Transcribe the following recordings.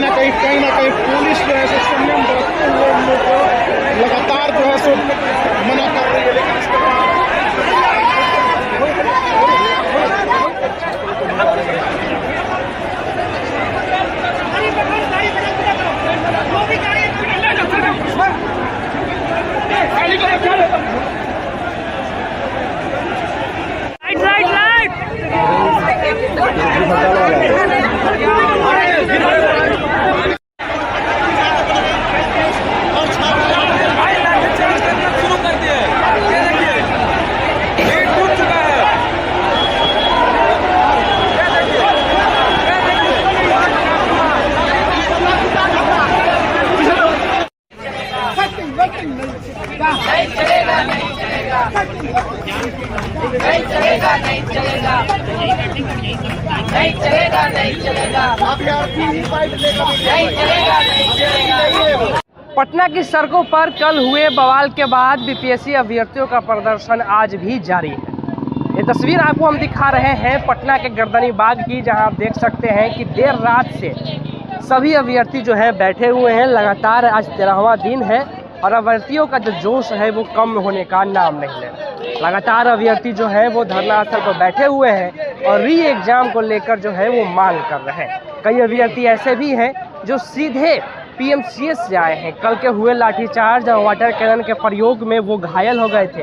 कहीं ना कहीं पुलिस जो है सो संयम बरतते हुए उन लोग को लगातार जो है सो मना कर रही है, लेकिन इसके बाद नहीं चलेगा, नहीं चलेगा, नहीं चलेगा, नहीं चलेगा, नहीं चलेगा, नहीं चलेगा। पटना की सड़कों पर कल हुए बवाल के बाद बीपीएससी अभ्यर्थियों का प्रदर्शन आज भी जारी है। ये तस्वीर आपको हम दिखा रहे हैं पटना के गर्दनी बाग की, जहां आप देख सकते हैं कि देर रात से सभी अभ्यर्थी जो है बैठे हुए हैं। लगातार आज 13वां दिन है और अभ्यर्थियों का जो जोश है वो कम होने का नाम नहीं ले रहा। लगातार अभ्यर्थी जो है वो धरना स्थल पर बैठे हुए हैं और री एग्जाम को लेकर जो है वो मांग कर रहे हैं। कई अभ्यर्थी ऐसे भी हैं जो सीधे पीएमसीएच से आए हैं। कल के हुए लाठीचार्ज और वाटर कैनन के प्रयोग में वो घायल हो गए थे,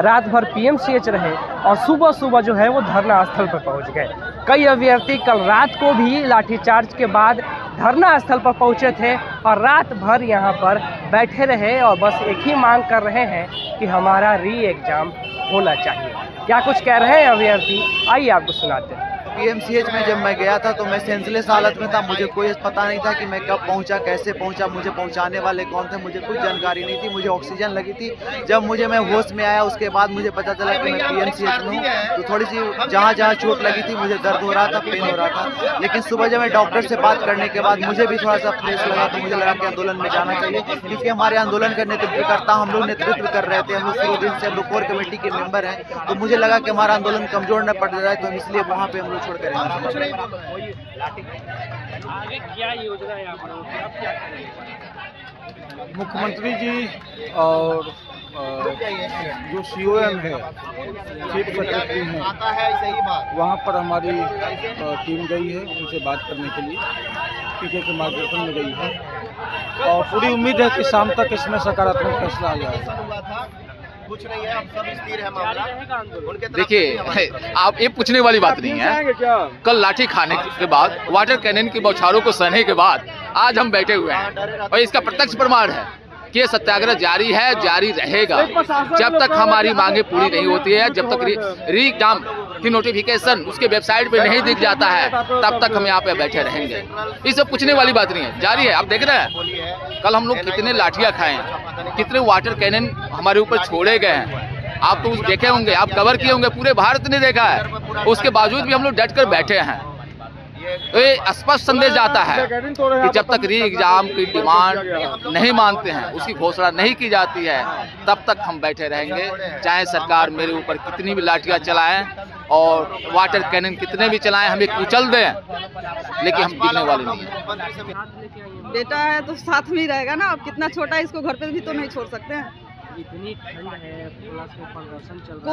रात भर पीएमसीएच रहे और सुबह सुबह जो है वो धरना स्थल पर पहुंच गए। कई अभ्यर्थी कल रात को भी लाठीचार्ज के बाद धरना स्थल पर पहुंचे थे और रात भर यहां पर बैठे रहे और बस एक ही मांग कर रहे हैं कि हमारा री एग्जाम होना चाहिए। क्या कुछ कह रहे हैं अभ्यर्थी, आइए आपको सुनाते हैं। पीएमसीएच में जब मैं गया था तो मैं सेंसलेस हालत में था। मुझे कोई पता नहीं था कि मैं कब पहुंचा, कैसे पहुंचा, मुझे पहुंचाने वाले कौन थे, मुझे कुछ जानकारी नहीं थी। मुझे ऑक्सीजन लगी थी। जब मैं होश में आया उसके बाद मुझे पता चला कि मैं पीएमसीएच में हूँ। तो थोड़ी सी जहाँ चोट लगी थी मुझे दर्द हो रहा था, पेन हो रहा था। लेकिन सुबह जब मैं डॉक्टर से बात करने के बाद मुझे भी थोड़ा सा फ्रेश लगा, तो मुझे लगा कि आंदोलन में जाना चाहिए, क्योंकि हमारे आंदोलन का नेतृत्वकर्ता हम लोग नेतृत्व कर रहे थे। हम लोग शुरू दिन से हम लोग कोर कमेटी के मेंबर हैं, तो मुझे लगा कि हमारा आंदोलन कमजोर न पड़ जाए, तो इसलिए वहाँ पे हम लोग छोड़ कर आगे क्या योजना है आप लोगों की, आप क्या करेंगे? मुख्यमंत्री जी और जो सीओएम है, चीफ सेक्रेटरी हैं, वहाँ पर हमारी टीम गई है उनसे बात करने के लिए, पीके के मार्गदर्शन में गई है और पूरी उम्मीद है कि शाम तक इसमें सकारात्मक फैसला आ जाएगा। कुछ नहीं है, अब सब स्थिर है मामला। देखिए, आप ये पूछने वाली बात नहीं है। कल लाठी खाने के बाद, वाटर कैनन की बौछारों को सहने के बाद आज हम बैठे हुए हैं और इसका प्रत्यक्ष प्रमाण है कि सत्याग्रह जारी है, जारी रहेगा जब तक हमारी मांगे पूरी नहीं होती है। जब तक री एग्जाम की नोटिफिकेशन उसके वेबसाइट पे नहीं दिख जाता है, तब तक हम यहाँ पे बैठे रहेंगे। ये सब पूछने वाली बात नहीं है, जारी है। आप देख रहे हैं कल हम लोग कितने लाठियाँ खाए हैं, कितने वाटर कैनन हमारे ऊपर छोड़े गए हैं। आप तो देखे होंगे, आप कवर किए होंगे, पूरे भारत ने देखा है। उसके बावजूद भी हम लोग डट कर बैठे हैं। तो ये स्पष्ट संदेश जाता है कि जब तक री एग्जाम की डिमांड नहीं मानते हैं, उसकी घोषणा नहीं की जाती है, तब तक हम बैठे रहेंगे। चाहे सरकार मेरे ऊपर कितनी भी लाठियां चलाएं और वाटर कैनन कितने भी चलाएं, हमें कुचल दें, लेकिन हम गिरने वाले नहीं हैं। बेटा है तो साथ में ही रहेगा ना। अब कितना छोटा है, इसको घर पे भी तो नहीं छोड़ सकते हैं। इतनी ठंड है, प्लस में प्रदर्शन चल रहा है।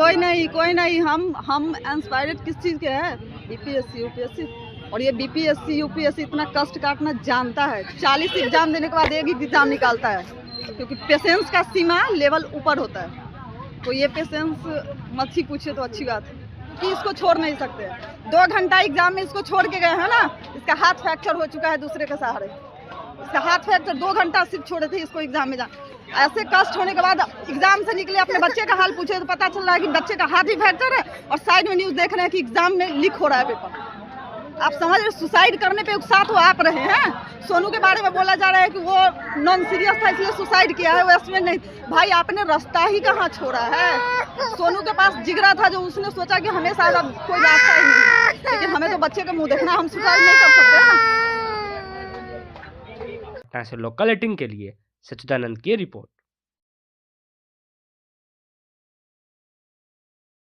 कोई नहीं, हम इंस्पायर्ड किस चीज़ के हैं? BPSC UPSC. और ये बीपीएससी यूपीएससी इतना कष्ट काटना जानता है। 40 एग्जाम देने के बाद एक एग्जाम निकालता है, क्योंकि पेशेंस का सीमा लेवल ऊपर होता है। तो ये पेशेंस मत ही पूछे तो अच्छी बात है कि इसको छोड़ नहीं सकते। 2 घंटा एग्जाम में इसको छोड़ के गए हैं ना। इसका हाथ फ्रैक्चर हो चुका है दूसरे के सहारे। इसका हाथ फ्रैक्चर 2 घंटा सिर्फ छोड़े थे इसको एग्जाम में ऐसे कष्ट होने के बाद एग्जाम से निकले, अपने बच्चे का हाल पूछे तो पता चल रहा है कि बच्चे का हाथ ही फ्रैक्चर है और साइड में न्यूज़ देख रहे हैं कि एग्जाम में लीक हो रहा है पेपर। आप समझ रहे, सुसाइड करने पे साथ वो आप रहे हैं। सोनू के बारे में बोला जा रहा है कि वो नॉन सीरियस था इसलिए सुसाइड किया है, वो इसमें नहीं। भाई आपने रास्ता ही कहाँ छोड़ा है? सोनू के पास जिगरा था जो उसने सोचा कि हमें शायद अब कोई रास्ता ही नहीं, लेकिन हमें तो बच्चे का मुंह देखना, हम सुसाइड नहीं कर सकते ना। लोकल 18 के लिए सच्चिदानंद की रिपोर्ट।